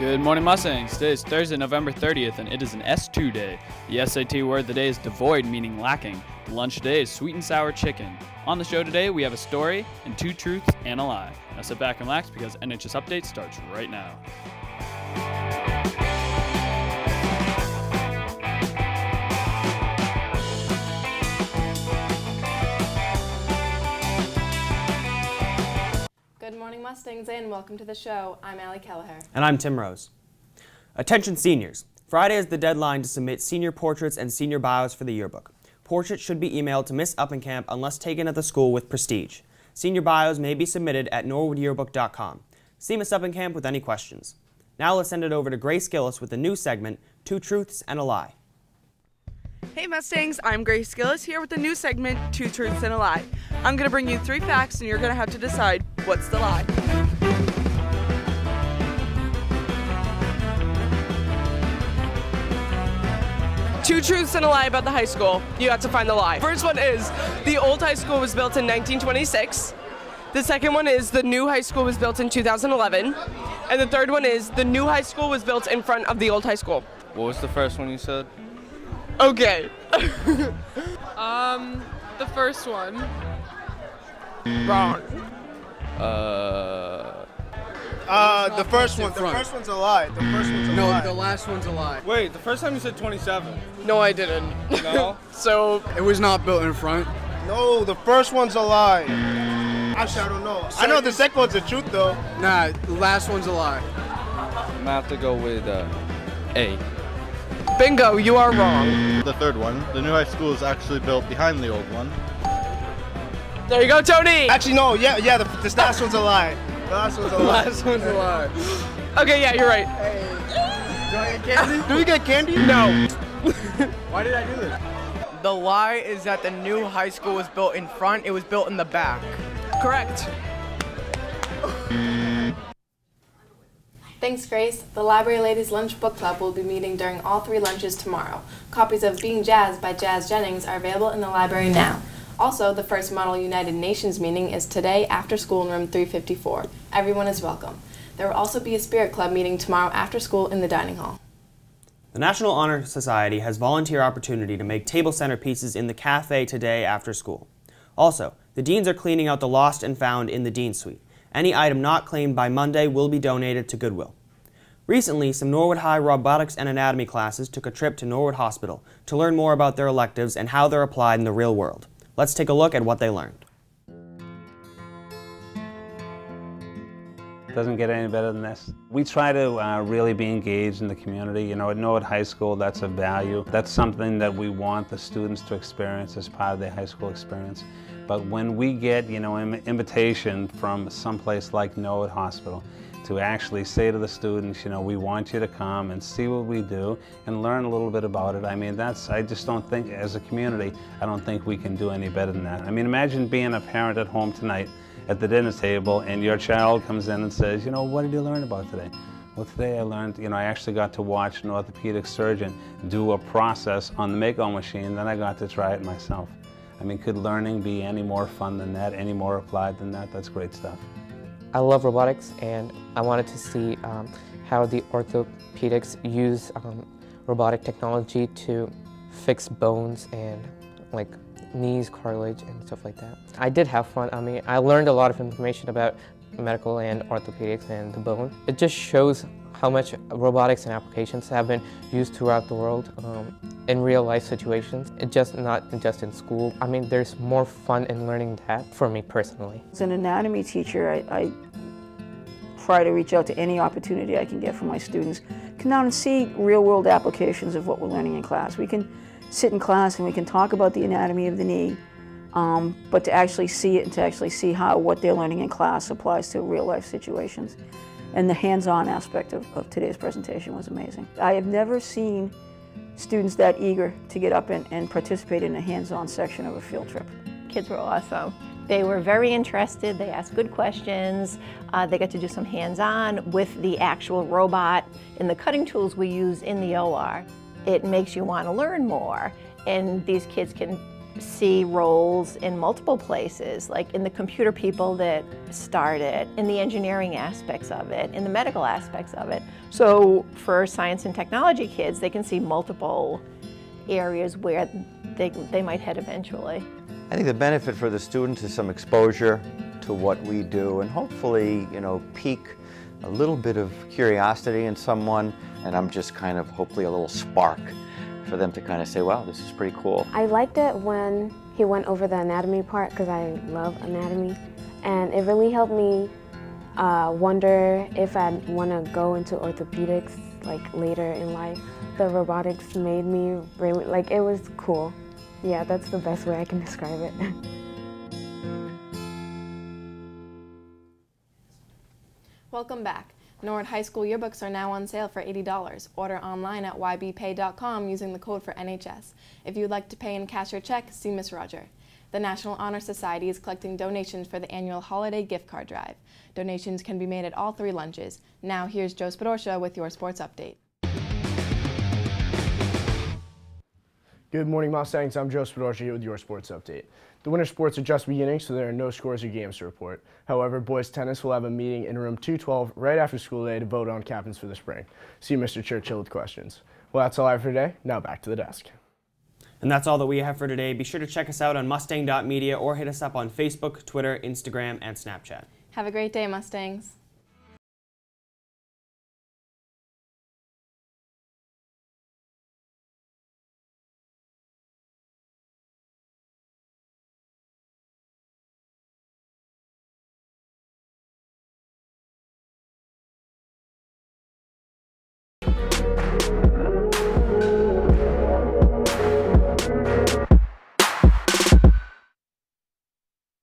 Good morning, Mustangs. Today is Thursday, November 30th, and it is an S2 day. The SAT word of the day is devoid, meaning lacking. The lunch today is sweet and sour chicken. On the show today, we have a story and two truths and a lie. Now sit back and relax because NHS Update starts right now. Good morning, Mustangs, and welcome to the show. I'm Allie Kelleher. And I'm Tim Rose. Attention seniors. Friday is the deadline to submit senior portraits and senior bios for the yearbook. Portraits should be emailed to Miss Uppenkamp unless taken at the school with prestige. Senior bios may be submitted at norwoodyearbook.com. See Miss Uppenkamp with any questions. Now let's send it over to Grace Gillis with the new segment, Two Truths and a Lie. Hey Mustangs, I'm Grace Gillis here with the new segment, Two Truths and a Lie. I'm going to bring you 3 facts and you're going to have to decide what's the lie. Two truths and a lie about the high school. You have to find the lie. First one is, the old high school was built in 1926. The second one is, the new high school was built in 2011. And the third one is, the new high school was built in front of the old high school. What was the first one you said? Okay. The first one. Wrong. The first one. The first one's a lie. The first one's a lie. No, the last one's a lie. Wait, the first time you said 27. No, I didn't. No? So, It was not built in front. No, the first one's a lie. Actually, I don't know. I know the second one's the truth, though. Nah, the last one's a lie. I'm gonna have to go with A. bingo, you are wrong. The third one, the new high school is actually built behind the old one. There you go, Tony. Actually, no. Yeah. This last one's a lie. The last one's a The lie. last one's a lie. Okay, yeah, you're right. Do I get candy? Do we get candy? No. Why did I do this? The lie is that the new high school was built in front, it was built in the back. Correct. Thanks, Grace. The Library Ladies Lunch Book Club will be meeting during all 3 lunches tomorrow. Copies of Being Jazz by Jazz Jennings are available in the library now. Also, the first Model United Nations meeting is today after school in room 354. Everyone is welcome. There will also be a Spirit Club meeting tomorrow after school in the dining hall. The National Honor Society has volunteer opportunity to make table centerpieces in the cafe today after school. Also, the deans are cleaning out the lost and found in the Dean Suite. Any item not claimed by Monday will be donated to Goodwill. Recently, some Norwood High Robotics and Anatomy classes took a trip to Norwood Hospital to learn more about their electives and how they're applied in the real world. Let's take a look at what they learned. It doesn't get any better than this. We try to really be engaged in the community. You know, at Norwood High School, that's a value. That's something that we want the students to experience as part of their high school experience. But when we get, you know, an invitation from someplace like Norwood Hospital to actually say to the students, you know, we want you to come and see what we do and learn a little bit about it. I mean, I just don't think, as a community, I don't think we can do any better than that. I mean, imagine being a parent at home tonight at the dinner table and your child comes in and says, you know, what did you learn about today? Well, today I learned, you know, I actually got to watch an orthopedic surgeon do a process on the Mako machine, then I got to try it myself. I mean, could learning be any more fun than that, any more applied than that? That's great stuff. I love robotics, and I wanted to see how the orthopedics use robotic technology to fix bones and like knees, cartilage, and stuff like that. I did have fun. I mean, I learned a lot of information about medical and orthopedics and the bone. It just shows how much robotics and applications have been used throughout the world in real life situations. It's just not just in school. I mean, there's more fun in learning that for me personally. As an anatomy teacher, I try to reach out to any opportunity I can get for my students. Come down and see real world applications of what we're learning in class. We can sit in class and we can talk about the anatomy of the knee, but to actually see it and to actually see how what they're learning in class applies to real life situations. And the hands-on aspect of today's presentation was amazing. I have never seen students that eager to get up and participate in a hands-on section of a field trip. Kids were awesome. They were very interested, they asked good questions, they got to do some hands-on with the actual robot and the cutting tools we use in the OR. It makes you want to learn more, and these kids can see roles in multiple places, like in the computer people that start it, in the engineering aspects of it, in the medical aspects of it. So for science and technology kids, they can see multiple areas where they might head eventually. I think the benefit for the students is some exposure to what we do and hopefully, pique a little bit of curiosity in someone, and I'm just kind of hopefully a little spark for them to kind of say, wow, this is pretty cool. I liked it when he went over the anatomy part because I love anatomy, and it really helped me wonder if I'd want to go into orthopedics like later in life. The robotics made me really, it was cool. Yeah, that's the best way I can describe it. Welcome back. Norwood High School yearbooks are now on sale for $80. Order online at ybpay.com using the code for NHS. If you would like to pay in cash or check, see Miss Roger. The National Honor Society is collecting donations for the annual holiday gift card drive. Donations can be made at all 3 lunches. Now here's Joe Spadorcia with your sports update. Good morning, Mustangs. I'm Joe Spadorcia here with your sports update. The winter sports are just beginning, so there are no scores or games to report. However, boys tennis will have a meeting in room 212 right after school day to vote on captains for the spring. See Mr. Churchill with questions. Well, that's all I have for today. Now back to the desk. And that's all that we have for today. Be sure to check us out on Mustang.media or hit us up on Facebook, Twitter, Instagram, and Snapchat. Have a great day, Mustangs.